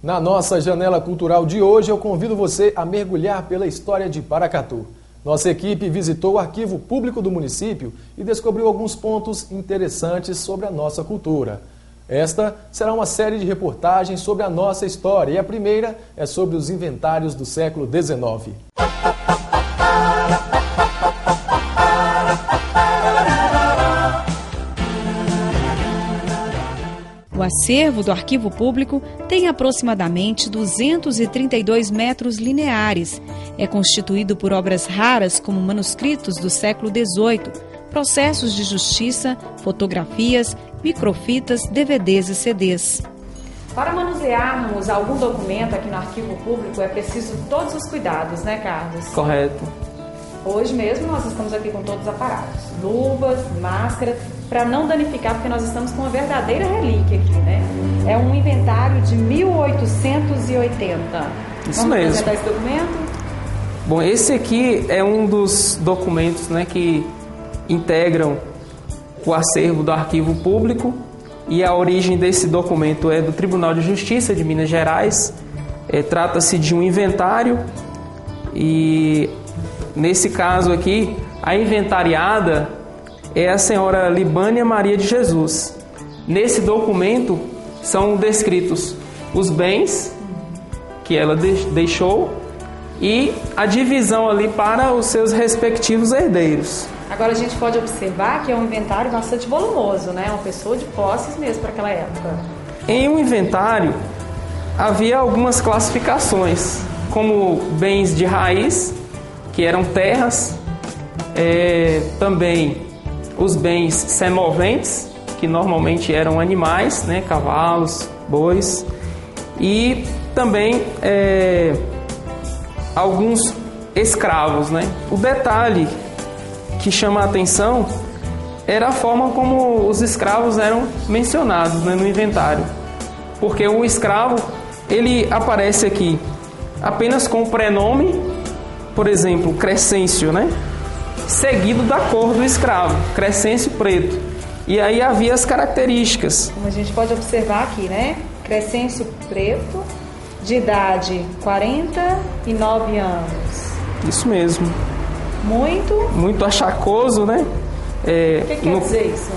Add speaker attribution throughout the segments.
Speaker 1: Na nossa janela cultural de hoje, eu convido você a mergulhar pela história de Paracatu. Nossa equipe visitou o arquivo público do município e descobriu alguns pontos interessantes sobre a nossa cultura. Esta será uma série de reportagens sobre a nossa história e a primeira é sobre os inventários do século XIX.
Speaker 2: O acervo do Arquivo Público tem aproximadamente 232 metros lineares. É constituído por obras raras como manuscritos do século XVIII, processos de justiça, fotografias, microfitas, DVDs e CDs. Para manusearmos algum documento aqui no Arquivo Público é preciso todos os cuidados, né, Carlos?
Speaker 3: Correto.
Speaker 2: Hoje mesmo nós estamos aqui com todos os aparatos, luvas, máscara, para não danificar, porque nós estamos com uma verdadeira relíquia aqui, né? É um inventário de 1880.
Speaker 3: Isso
Speaker 2: Vamos
Speaker 3: mesmo.
Speaker 2: apresentar esse documento?
Speaker 3: Bom, esse aqui é um dos documentos, né, que integram o acervo do Arquivo Público, e a origem desse documento é do Tribunal de Justiça de Minas Gerais. Trata-se de um inventário e, nesse caso aqui, a inventariada é a senhora Libânia Maria de Jesus. Nesse documento são descritos os bens que ela deixou e a divisão ali para os seus respectivos herdeiros.
Speaker 2: Agora a gente pode observar que é um inventário bastante volumoso, né? Uma pessoa de posses mesmo para aquela época.
Speaker 3: Em um inventário havia algumas classificações, como bens de raiz, que eram terras, também os bens semoventes, que normalmente eram animais, né? Cavalos, bois, e também alguns escravos, né? O detalhe que chama a atenção era a forma como os escravos eram mencionados, né, no inventário. Porque o escravo, ele aparece aqui apenas com o prenome, por exemplo, Crescêncio, né? Seguido da cor do escravo, Crescêncio preto. E aí havia as características.
Speaker 2: Como a gente pode observar aqui, né? Crescêncio preto, de idade 49 anos.
Speaker 3: Isso mesmo. Muito achacoso, né?
Speaker 2: O que quer dizer isso?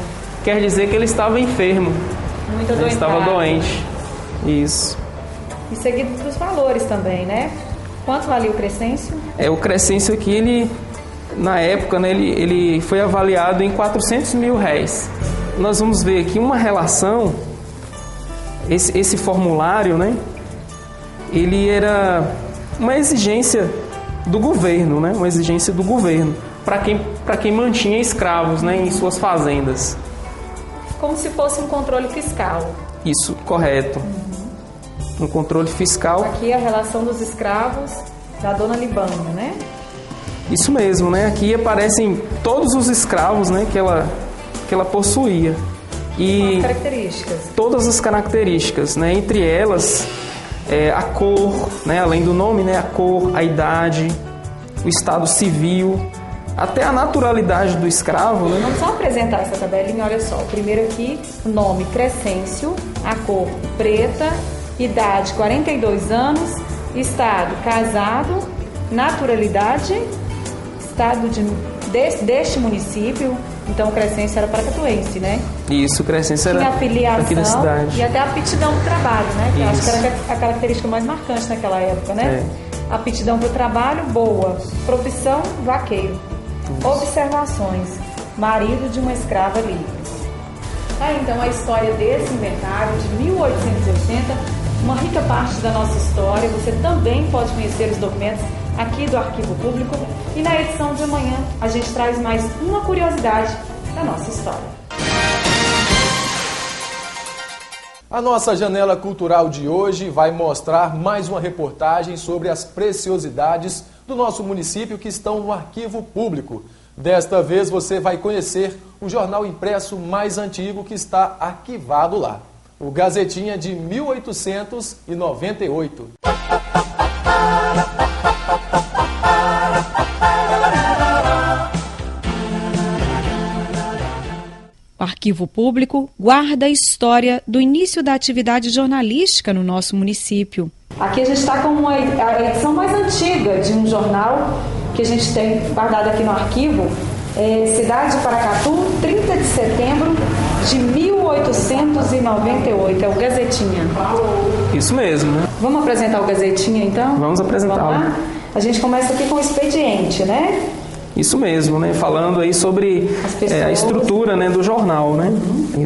Speaker 3: Quer dizer que ele estava enfermo.
Speaker 2: Muito doente.
Speaker 3: Ele estava doente. Isso.
Speaker 2: E seguido dos valores também, né? Quanto valia o Crescêncio?
Speaker 3: O Crescêncio aqui, ele, na época, né, ele foi avaliado em R$400 mil. Nós vamos ver aqui uma relação, esse formulário, né? Ele era uma exigência do governo, né? Uma exigência do governo para quem mantinha escravos, né, em suas fazendas.
Speaker 2: Como se fosse um controle fiscal.
Speaker 3: Isso, correto. Um controle fiscal.
Speaker 2: Aqui a relação dos escravos da dona Libânia, né?
Speaker 3: Isso mesmo, né? Aqui aparecem todos os escravos, né, que ela possuía. E
Speaker 2: as características.
Speaker 3: Todas as características, né? Entre elas, a cor, né? Além do nome, né? A cor, a idade, o estado civil, até a naturalidade do escravo, né?
Speaker 2: Vamos só apresentar essa tabelinha, olha só. O primeiro aqui, o nome Crescêncio, a cor preta, idade 42 anos, estado casado, naturalidade, estado deste município. Então o Crescêncio era paracatuense, né?
Speaker 3: Isso, o Crescêncio era
Speaker 2: aqui da cidade. E até a aptidão para o trabalho, né? Que eu acho que era a característica mais marcante naquela época, né? Aptidão para o trabalho, boa. Profissão, vaqueiro. Observações, marido de uma escrava livre. Então a história desse inventário de 1880, uma rica parte da nossa história. Você também pode conhecer os documentos aqui do Arquivo Público. E na edição de amanhã a gente traz mais uma curiosidade da nossa história.
Speaker 1: A nossa janela cultural de hoje vai mostrar mais uma reportagem sobre as preciosidades do nosso município que estão no Arquivo Público. Desta vez você vai conhecer o jornal impresso mais antigo que está arquivado lá, o Gazetinha de 1898.
Speaker 4: O Arquivo Público guarda a história do início da atividade jornalística no nosso município.
Speaker 2: Aqui a gente está com a edição mais antiga de um jornal que a gente tem guardado aqui no arquivo, Cidade de Paracatu, 30 de setembro de 1898, é o Gazetinha.
Speaker 3: Isso mesmo, né?
Speaker 2: Vamos apresentar o Gazetinha, então?
Speaker 3: Vamos apresentá-lo.
Speaker 2: A gente começa aqui com o expediente, né?
Speaker 3: Isso mesmo, né? Falando aí sobre a estrutura, né, do jornal, né?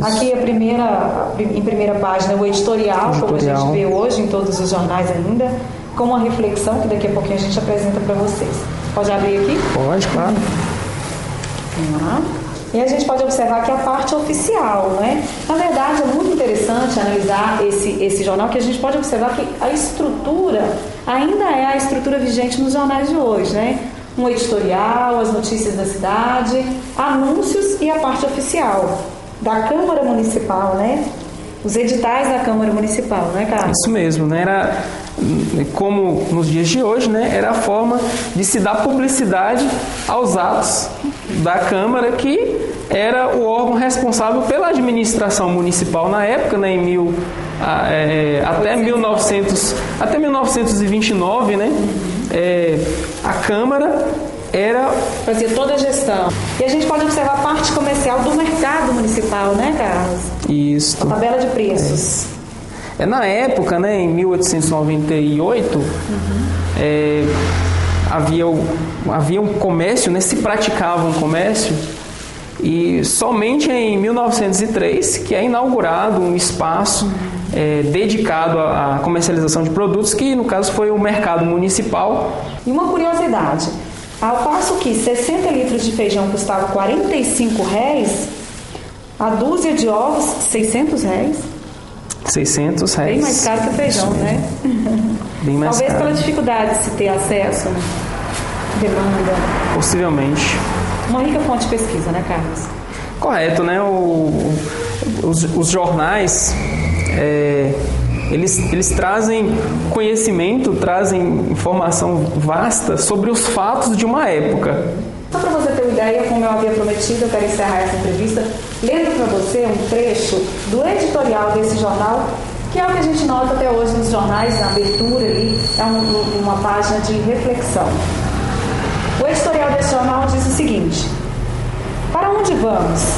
Speaker 2: Aqui em primeira página, o editorial, como a gente vê hoje em todos os jornais ainda, com uma reflexão que daqui a pouquinho a gente apresenta para vocês. Pode abrir aqui?
Speaker 3: Pode, claro.
Speaker 2: E a gente pode observar aqui a parte oficial, né? Na verdade, é muito interessante analisar esse jornal, que a gente pode observar que a estrutura ainda é a estrutura vigente nos jornais de hoje, né? Um editorial, as notícias da cidade, anúncios e a parte oficial da Câmara Municipal, né? Os editais da Câmara Municipal, né, Carlos?
Speaker 3: Isso mesmo, né? Era, como nos dias de hoje, né? Era a forma de se dar publicidade aos atos da Câmara, que era o órgão responsável pela administração municipal na época, né? Até 1929, né? A Câmara
Speaker 2: fazia toda a gestão. E a gente pode observar a parte comercial do mercado municipal, né, Carlos?
Speaker 3: Isso.
Speaker 2: A tabela de preços.
Speaker 3: Na época, né, em 1898, havia um comércio, né, se praticava um comércio, e somente em 1903 que é inaugurado um espaço dedicado à comercialização de produtos, que no caso foi o mercado municipal.
Speaker 2: E uma curiosidade, ao passo que 60 litros de feijão custava R$45, a dúzia de ovos R$600.
Speaker 3: R$600.
Speaker 2: Bem mais caro que o feijão, né?
Speaker 3: Bem mais
Speaker 2: Talvez
Speaker 3: caro.
Speaker 2: pela dificuldade de se ter acesso, demanda.
Speaker 3: Possivelmente.
Speaker 2: Uma rica fonte de pesquisa, né, Carlos?
Speaker 3: Correto, né? Os jornais, eles trazem conhecimento, trazem informação vasta sobre os fatos de uma época.
Speaker 2: Só para você ter uma ideia, como eu havia prometido, eu quero encerrar essa entrevista lendo para você um trecho do editorial desse jornal, que é o que a gente nota até hoje nos jornais, na abertura ali, é uma página de reflexão. O editorial desse jornal diz o seguinte: para onde vamos?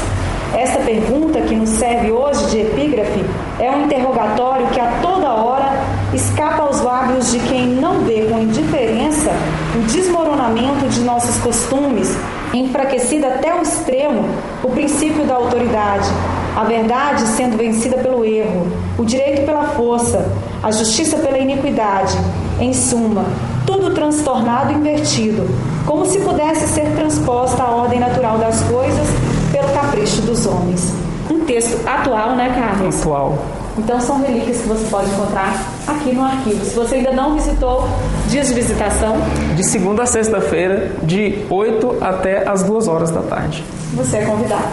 Speaker 2: Esta pergunta, que nos serve hoje de epígrafe, é um interrogatório que a toda hora escapa aos lábios de quem não vê com indiferença o desmoronamento de nossos costumes, enfraquecido até o extremo o princípio da autoridade, a verdade sendo vencida pelo erro, o direito pela força, a justiça pela iniquidade, em suma, tudo transtornado e invertido, como se pudesse ser transposta a ordem natural das coisas pelo capricho dos homens. Um texto atual, né, Carlos?
Speaker 3: Atual.
Speaker 2: Então são relíquias que você pode encontrar aqui no arquivo. Se você ainda não visitou, dias de visitação.
Speaker 3: De segunda a sexta-feira, de 8 até as 2 horas da tarde.
Speaker 2: Você é convidado.